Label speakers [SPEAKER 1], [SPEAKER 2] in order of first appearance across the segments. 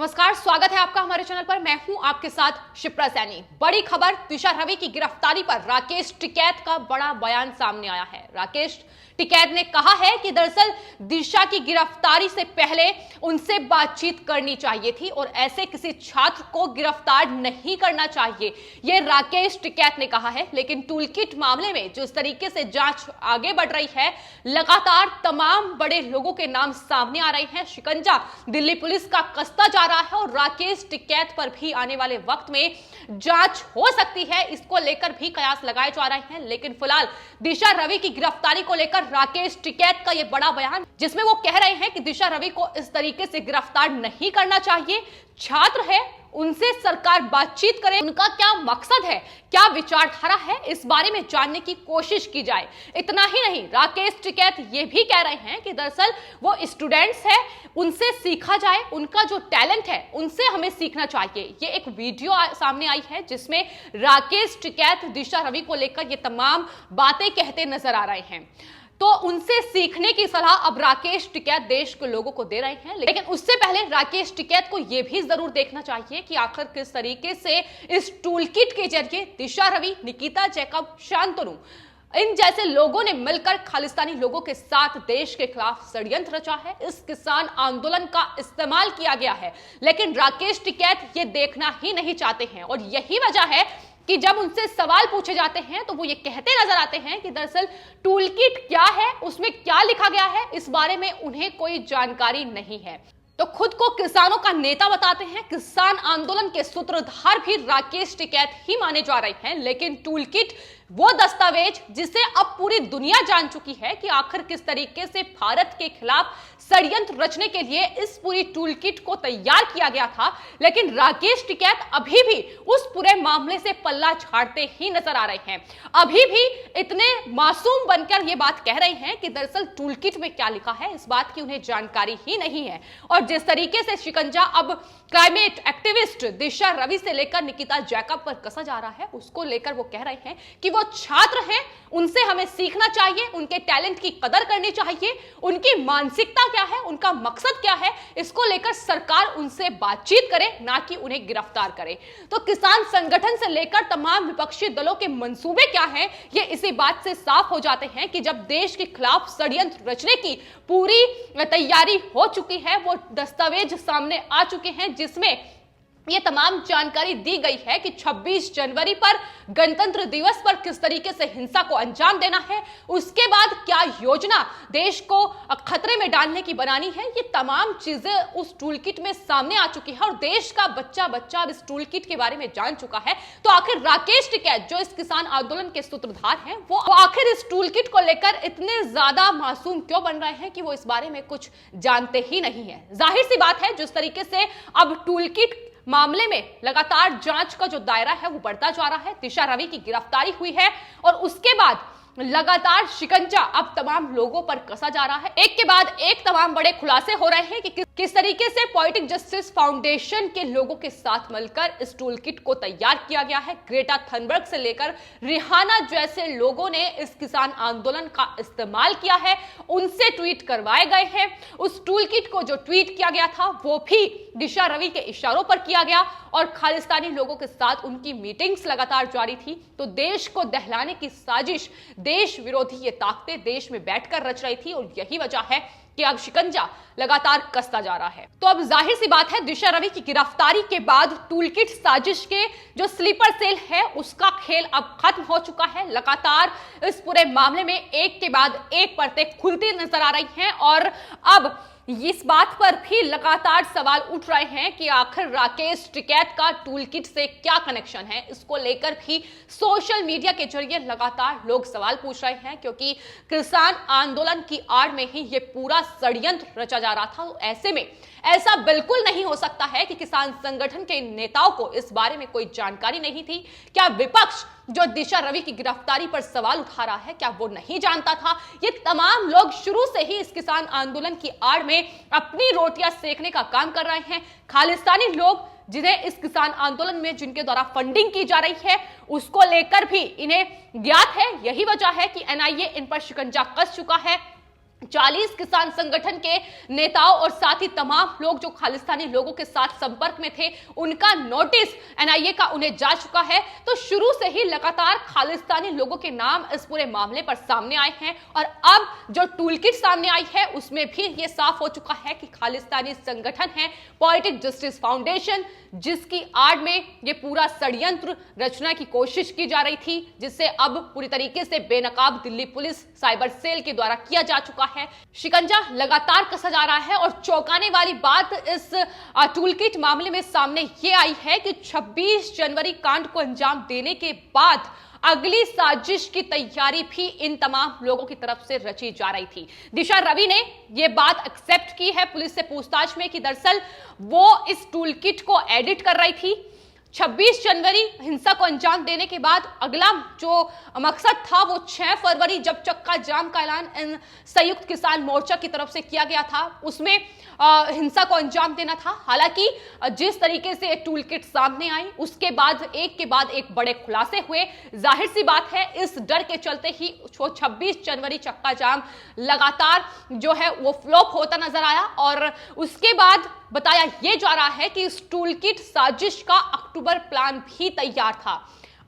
[SPEAKER 1] नमस्कार, स्वागत है आपका हमारे चैनल पर। मैं हूं आपके साथ शिप्रा सैनी। बड़ी खबर, दिशा रवि की गिरफ्तारी पर राकेश टिकैत का बड़ा बयान सामने आया है। राकेश टिकैत ने कहा है कि दरअसल दिशा की गिरफ्तारी से पहले उनसे बातचीत करनी चाहिए थी और ऐसे किसी छात्र को गिरफ्तार नहीं करना चाहिए, यह राकेश टिकैत ने कहा है। लेकिन टूलकिट मामले में जिस तरीके से जांच आगे बढ़ रही है, लगातार तमाम बड़े लोगों के नाम सामने आ रहे हैं। शिकंजा दिल्ली पुलिस का कसता जा रहा है और राकेश टिकैत पर भी आने वाले वक्त में जांच हो सकती है, इसको लेकर भी कयास लगाए जा रहे हैं। लेकिन फिलहाल दिशा रवि की गिरफ्तारी को लेकर राकेश टिकैत का यह बड़ा बयान, जिसमें वो कह रहे हैं कि दिशा रवि को इस तरीके से गिरफ्तार नहीं करना चाहिए। छात्र है, उनसे सरकार बातचीत करे, उनका क्या मकसद है, क्या विचारधारा है, इस बारे में जानने की कोशिश की जाए। इतना ही नहीं, राकेश टिकैत ये भी कह रहे हैं कि दरअसल वो स्टूडेंट्स है, उनसे सीखा जाए, उनका जो टैलेंट है उनसे हमें सीखना चाहिए। ये एक वीडियो सामने आई है जिसमें राकेश टिकैत दिशा रवि को लेकर ये तमाम बातें कहते नजर आ रहे हैं। तो उनसे सीखने की सलाह अब राकेश टिकैत देश के लोगों को दे रहे हैं। लेकिन उससे पहले राकेश टिकैत को यह भी जरूर देखना चाहिए कि आखिर किस तरीके से इस टूलकिट के जरिए दिशा रवि, निकिता जैकब, शांतनु, इन जैसे लोगों ने मिलकर खालिस्तानी लोगों के साथ देश के खिलाफ षड्यंत्र रचा है। इस किसान आंदोलन का इस्तेमाल किया गया है, लेकिन राकेश टिकैत ये देखना ही नहीं चाहते हैं। और यही वजह है कि जब उनसे सवाल पूछे जाते हैं तो वो ये कहते नजर आते हैं कि दरअसल टूलकिट क्या है, उसमें क्या लिखा गया है, इस बारे में उन्हें कोई जानकारी नहीं है। तो खुद को किसानों का नेता बताते हैं, किसान आंदोलन के सूत्रधार भी राकेश टिकैत ही माने जा रहे हैं। लेकिन टूलकिट वो दस्तावेज जिसे अब पूरी दुनिया जान चुकी है कि आखिर किस तरीके से भारत के खिलाफ षड्यंत्र रचने के लिए इस पूरी टूलकिट को तैयार किया गया था। लेकिन राकेश टिकैत अभी भी उस पूरे मामले से पल्ला झाड़ते ही नजर आ रहे हैं। अभी भी इतने मासूम बनकर ये बात कह रहे हैं कि दरअसल टूलकिट में क्या लिखा है, इस बात की उन्हें जानकारी ही नहीं है। और जिस तरीके से शिकंजा अब क्लाइमेट एक्टिविस्ट दिशा रवि से लेकर निकिता जैकब पर कसा जा रहा है, उसको लेकर वो कह रहे हैं कि वो छात्र हैं, उनसे हमें सीखना चाहिए, उनके टैलेंट की कदर करनी चाहिए, उनकी मानसिकता क्या है, उनका मकसद क्या है, इसको लेकर सरकार उनसे बातचीत करे, ना कि उन्हें गिरफ्तार करे। तो किसान संगठन से लेकर तमाम विपक्षी दलों के मंसूबे क्या हैं, ये इसी बात से साफ हो जाते हैं कि जब देश के खिलाफ षड्यंत्र रचने की पूरी तैयारी हो चुकी है, वो दस्तावेज सामने आ चुके हैं जिसमें ये तमाम जानकारी दी गई है कि 26 जनवरी पर गणतंत्र दिवस पर किस तरीके से हिंसा को अंजाम देना है, उसके बाद क्या योजना देश को खतरे में डालने की बनानी है, ये तमाम चीजें उस टूलकिट में सामने आ चुकी है। और देश का बच्चा बच्चा अब इस टूलकिट के बारे में जान चुका है। तो आखिर राकेश टिकैत जो इस किसान आंदोलन के सूत्रधार हैं, वो आखिर इस टूलकिट को लेकर इतने ज्यादा मासूम क्यों बन रहे हैं कि वो इस बारे में कुछ जानते ही नहीं है। जाहिर सी बात है, जिस तरीके से अब टूलकिट मामले में लगातार जांच का जो दायरा है वो बढ़ता जा रहा है, दिशा रवि की गिरफ्तारी हुई है और उसके बाद लगातार शिकंजा अब तमाम लोगों पर कसा जा रहा है। एक के बाद एक तमाम बड़े खुलासे हो रहे हैं कि किस तरीके से पोएटिक जस्टिस फाउंडेशन के लोगों के साथ मिलकर इस टूलकिट को तैयार किया गया है। ग्रेटा थनबर्ग से लेकर रिहाना जैसे लोगों ने इस किसान आंदोलन का इस्तेमाल किया है, उनसे ट्वीट करवाए गए हैं। उस टूलकिट को जो ट्वीट किया गया था वो भी दिशा रवि के इशारों पर किया गया और खालिस्तानी लोगों के साथ उनकी मीटिंग्स लगातार जारी थी। तो देश को दहलाने की साजिश देश विरोधी ये ताकतें देश में बैठकर रच रही थी और यही वजह है कि अब शिकंजा लगातार कसता जा रहा है। तो अब जाहिर सी बात है, दिशा रवि की गिरफ्तारी के बाद टूलकिट साजिश के जो स्लीपर सेल है उसका खेल अब खत्म हो चुका है। लगातार इस पूरे मामले में एक के बाद एक परतें खुलती नजर आ रही हैं और अब इस बात पर भी लगातार सवाल उठ रहे हैं कि आखिर राकेश टिकैत का टूलकिट से क्या कनेक्शन है। इसको लेकर भी सोशल मीडिया के जरिए लगातार लोग सवाल पूछ रहे हैं, क्योंकि किसान आंदोलन की आड़ में ही ये पूरा षड्यंत्र रचा जा रहा था। तो ऐसे में ऐसा बिल्कुल नहीं हो सकता है कि किसान संगठन के नेताओं को इस बारे में कोई जानकारी नहीं थी। क्या विपक्ष जो दिशा रवि की गिरफ्तारी पर सवाल उठा रहा है, क्या वो नहीं जानता था? ये तमाम लोग शुरू से ही इस किसान आंदोलन की आड़ में अपनी रोटियां सेकने का काम कर रहे हैं। खालिस्तानी लोग जिन्हें इस किसान आंदोलन में जिनके द्वारा फंडिंग की जा रही है, उसको लेकर भी इन्हें ज्ञात है। यही वजह है कि एनआईए इन पर शिकंजा कस चुका है। 40 किसान संगठन के नेताओं और साथ ही तमाम लोग जो खालिस्तानी लोगों के साथ संपर्क में थे, उनका नोटिस एनआईए का उन्हें जा चुका है। तो शुरू से ही लगातार खालिस्तानी लोगों के नाम इस पूरे मामले पर सामने आए हैं और अब जो टूलकिट सामने आई है उसमें भी ये साफ हो चुका है कि खालिस्तानी संगठन है पोएटिक जस्टिस फाउंडेशन, जिसकी आड़ में ये पूरा षड्यंत्र रचना की कोशिश की जा रही थी, जिससे अब पूरी तरीके से बेनकाब दिल्ली पुलिस साइबर सेल के द्वारा किया जा चुका है। शिकंजा लगातार कसा जा रहा है और चौंकाने वाली बात इस टूलकिट मामले में सामने ये आई है कि 26 जनवरी कांड को अंजाम देने के बाद अगली साजिश की तैयारी भी इन तमाम लोगों की तरफ से रची जा रही थी। दिशा रवि ने यह बात एक्सेप्ट की है पुलिस से पूछताछ में कि दरअसल वो इस टूलकिट को एडिट कर रही थी। 26 जनवरी हिंसा को अंजाम देने के बाद अगला जो मकसद था वो 6 फरवरी जब चक्का जाम का ऐलान संयुक्त किसान मोर्चा की तरफ से किया गया था, उसमें हिंसा को अंजाम देना था। हालांकि जिस तरीके से ये टूलकिट सामने आई उसके बाद एक बड़े खुलासे हुए। जाहिर सी बात है इस डर के चलते ही 26 जनवरी चक्का जाम लगातार जो है वो फ्लॉप होता नजर आया और उसके बाद बताया यह जा रहा है कि इस टूलकिट साजिश का अक्टूबर प्लान भी तैयार था।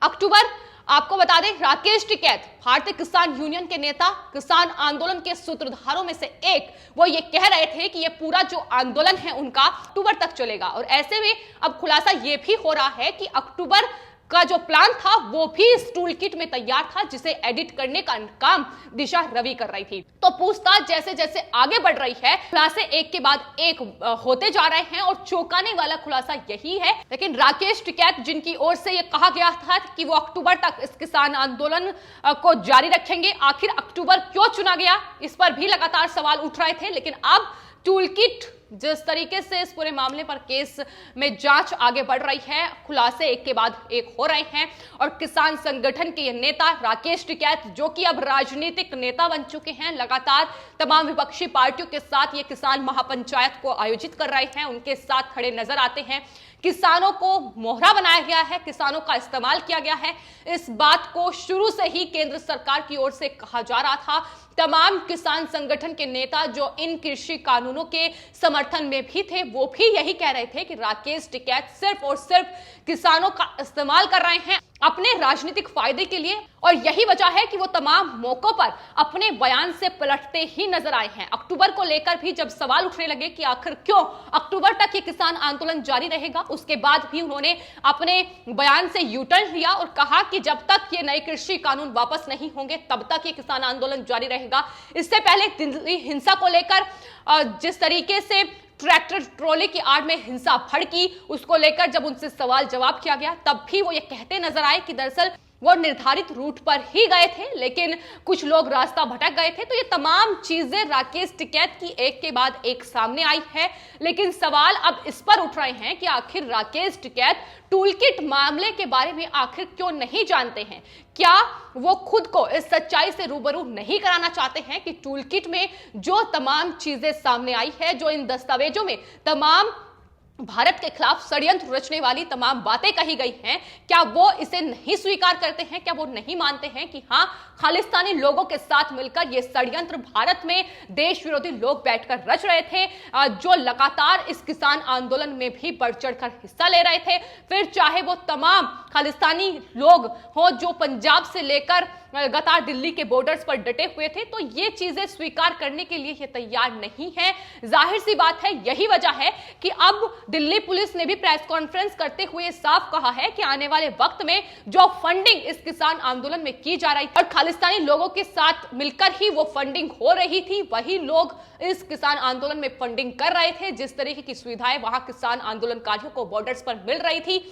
[SPEAKER 1] अक्टूबर आपको बता दें, राकेश टिकैत भारतीय किसान यूनियन के नेता, किसान आंदोलन के सूत्रधारों में से एक, वो ये कह रहे थे कि ये पूरा जो आंदोलन है उनका अक्टूबर तक चलेगा और ऐसे में अब खुलासा ये भी हो रहा है कि अक्टूबर का जो प्लान था वो भी इस टूलकिट में तैयार था, जिसे एडिट करने का काम दिशा रवि कर रही थी। तो पूछताछ जैसे जैसे आगे बढ़ रही है, खुलासे एक के बाद एक होते जा रहे हैं और चौंकाने वाला खुलासा यही है। लेकिन राकेश टिकैत जिनकी ओर से ये कहा गया था कि वो अक्टूबर तक इस किसान आंदोलन को जारी रखेंगे, आखिर अक्टूबर क्यों चुना गया, इस पर भी लगातार सवाल उठ रहे थे। लेकिन अब टूलकिट जिस तरीके से इस पूरे मामले पर केस में जांच आगे बढ़ रही है, खुलासे एक के बाद एक हो रहे हैं और किसान संगठन के ये नेता राकेश टिकैत जो कि अब राजनीतिक नेता बन चुके हैं, लगातार तमाम विपक्षी पार्टियों के साथ ये किसान महापंचायत को आयोजित कर रहे हैं, उनके साथ खड़े नजर आते हैं। किसानों को मोहरा बनाया गया है, किसानों का इस्तेमाल किया गया है, इस बात को शुरू से ही केंद्र सरकार की ओर से कहा जा रहा था। तमाम किसान संगठन के नेता जो इन कृषि कानूनों के समर्थन में भी थे वो भी यही कह रहे थे कि राकेश टिकैत सिर्फ और सिर्फ किसानों का इस्तेमाल कर रहे हैं अपने राजनीतिक फायदे के लिए और यही वजह है कि वो तमाम मौकों पर अपने बयान से पलटते ही नजर आए हैं। अक्टूबर को लेकर भी जब सवाल उठने लगे कि आखिर क्यों अक्टूबर तक ये किसान आंदोलन जारी रहेगा, उसके बाद भी उन्होंने अपने बयान से यू टर्न लिया और कहा कि जब तक ये नए कृषि कानून वापस नहीं होंगे तब तक ये किसान आंदोलन जारी रहेगा। इससे पहले दिल्ली हिंसा को लेकर जिस तरीके से ट्रैक्टर ट्रॉली की आड़ में हिंसा भड़की, उसको लेकर जब उनसे सवाल जवाब किया गया तब भी वो ये कहते नजर आए कि दरअसल वो निर्धारित रूट पर ही गए थे लेकिन कुछ लोग रास्ता भटक गए थे। तो ये तमाम चीजें राकेश टिकैत की एक के बाद एक सामने आई है। लेकिन सवाल अब इस पर उठ रहे हैं कि आखिर राकेश टिकैत टूलकिट मामले के बारे में आखिर क्यों नहीं जानते हैं? क्या वो खुद को इस सच्चाई से रूबरू नहीं कराना चाहते हैं कि टूलकिट में जो तमाम चीजें सामने आई है, जो इन दस्तावेजों में तमाम भारत के खिलाफ षड्यंत्र रचने वाली तमाम बातें कही गई हैं, क्या वो इसे नहीं स्वीकार करते हैं? क्या वो नहीं मानते हैं कि हाँ, खालिस्तानी लोगों के साथ मिलकर ये षड्यंत्र भारत में देश विरोधी लोग बैठकर रच रहे थे, जो लगातार इस किसान आंदोलन में भी बढ़ चढ़कर हिस्सा ले रहे थे। फिर चाहे वो तमाम खालिस्तानी लोग हो जो पंजाब से लेकर लगातार दिल्ली के बॉर्डर्स पर डटे हुए थे, तो ये चीजें स्वीकार करने के लिए ये तैयार नहीं है। जाहिर सी बात है, यही वजह है कि अब दिल्ली पुलिस ने भी प्रेस कॉन्फ्रेंस करते हुए साफ कहा है कि आने वाले वक्त में जो फंडिंग इस किसान आंदोलन में की जा रही थी और खालिस्तानी लोगों के साथ मिलकर ही वो फंडिंग हो रही थी, वही लोग इस किसान आंदोलन में फंडिंग कर रहे थे। जिस तरीके की सुविधाएं वहां किसान आंदोलनकारियों को बॉर्डर्स पर मिल रही थी,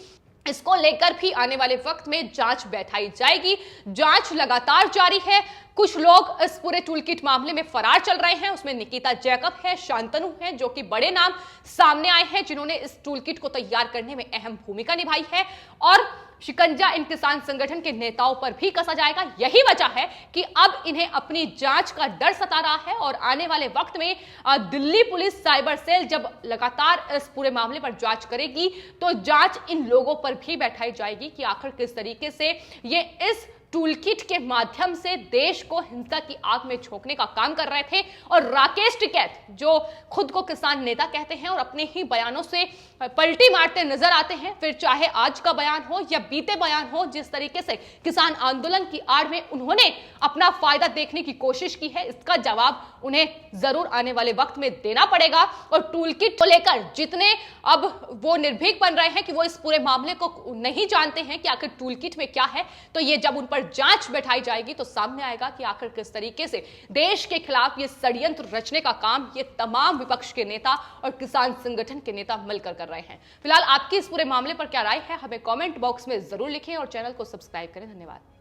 [SPEAKER 1] इसको लेकर भी आने वाले वक्त में जांच बैठाई जाएगी। जांच लगातार जारी है। कुछ लोग इस पूरे टूलकिट मामले में फरार चल रहे हैं, उसमें निकिता जैकब है, शांतनु है, जो कि बड़े नाम सामने आए हैं जिन्होंने इस टूलकिट को तैयार करने में अहम भूमिका निभाई है और शिकंजा इन किसान संगठन के नेताओं पर भी कसा जाएगा। यही वजह है कि अब इन्हें अपनी जांच का डर सता रहा है और आने वाले वक्त में दिल्ली पुलिस साइबर सेल जब लगातार इस पूरे मामले पर जांच करेगी तो जांच इन लोगों पर भी बैठाई जाएगी कि आखिर किस तरीके से ये इस टूलकिट के माध्यम से देश को हिंसा की आग में झोंकने का काम कर रहे थे। और राकेश टिकैत जो खुद को किसान नेता कहते हैं और अपने ही बयानों से पलटी मारते नजर आते हैं, फिर चाहे आज का बयान हो या बीते बयान हो, जिस तरीके से किसान आंदोलन की आड़ में उन्होंने अपना फायदा देखने की कोशिश की है, इसका जवाब उन्हें जरूर आने वाले वक्त में देना पड़ेगा। और टूलकिट को लेकर जितने अब वो निर्भीक बन रहे हैं कि वो इस पूरे मामले को नहीं जानते हैं कि आखिर टूलकिट में क्या है, तो ये जब उन पर जांच बैठाई जाएगी तो सामने आएगा कि आखिर किस तरीके से देश के खिलाफ ये षड्यंत्र रचने का काम ये तमाम विपक्ष के नेता और किसान संगठन के नेता मिलकर कर रहे हैं। फिलहाल आपकी इस पूरे मामले पर क्या राय है, हमें कमेंट बॉक्स में जरूर लिखें और चैनल को सब्सक्राइब करें। धन्यवाद।